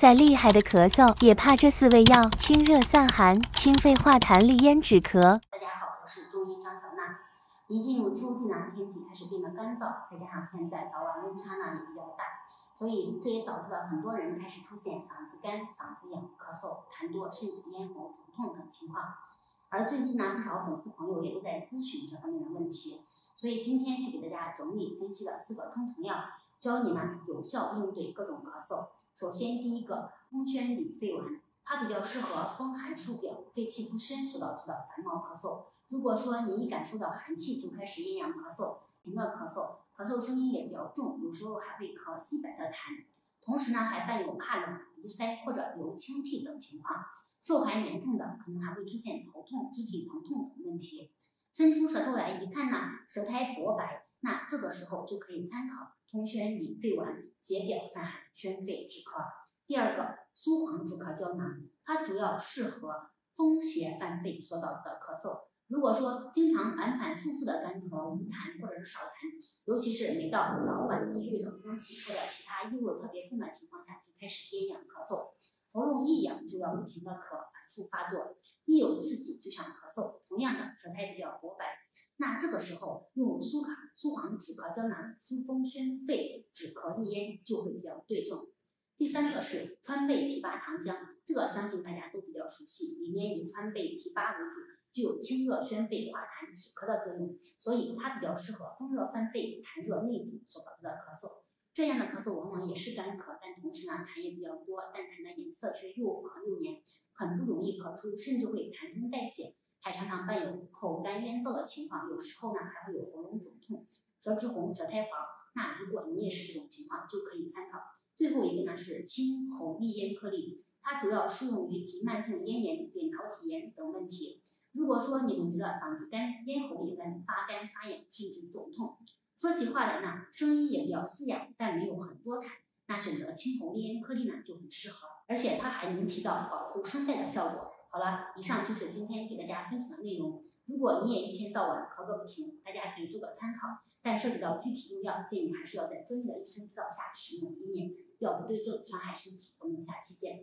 再厉害的咳嗽也怕这4味药：清热散寒、清肺化痰、利咽止咳。大家好，我是中医张小娜。一进入秋季呢，天气开始变得干燥，再加上现在早晚温差呢也比较大，所以这也导致了很多人开始出现嗓子干、嗓子痒、咳嗽、痰多，甚至咽喉肿痛等情况。而最近呢，不少粉丝朋友也都在咨询这方面的问题，所以今天就给大家整理分析了4个中成药，教你呢有效应对各种咳嗽。首先，第一个风宣理肺丸，它比较适合风寒数表、肺气不宣所导致的感冒咳嗽。如果说你一感受到寒气就开始厌氧咳嗽、停的咳嗽，咳嗽声音也比较重，有时候还会咳稀白的痰，同时呢还伴有怕冷、鼻塞或者流清涕等情况。受寒严重的可能还会出现头痛、肢体疼痛等问题。伸出舌头来一看呢，舌苔薄白，那这个时候就可以参考通宣理肺丸，解表散寒、宣肺止咳。第二个苏黄止咳胶囊，它主要适合风邪犯肺所导致的咳嗽。如果说经常反反复复的干咳、无痰或者是少痰，尤其是每到早晚异味的空气或者其他异味特别重的情况下，就开始咽痒咳嗽，喉咙一痒就要不停的咳，反复发作，一有刺激就想咳嗽。同样的，舌苔比较薄白，那这个时候用苏黄止咳胶囊疏风宣肺、止咳利咽就会比较对症。第三个是川贝枇杷糖浆，这个相信大家都比较熟悉，里面以川贝、枇杷为主，具有清热宣肺、化痰止咳的作用，所以它比较适合风热犯肺、痰热内阻所导致的咳嗽。这样的咳嗽往往也是干咳，但同时呢痰也比较多，但痰的颜色却又黄又黏，很不容易咳出，甚至会痰中带血，还常常伴有口干咽燥的情况，有时候呢还会有喉咙肿痛、舌质红、舌苔黄。那如果你也是这种情况，就可以参考。最后一个呢是清喉利咽颗粒，它主要适用于急慢性咽炎、扁桃体炎等问题。如果说你总觉得嗓子干、咽喉也干、发干发痒，甚至肿痛，说起话来呢声音也比较嘶哑，但没有很多痰，那选择清喉利咽颗粒呢就很适合，而且它还能起到保护声带的效果。好了，以上就是今天给大家分享的内容。如果你也一天到晚咳个不停，大家可以做个参考，但涉及到具体用药，建议还是要在专业的医生指导下使用，以免药不对症伤害身体。我们下期见。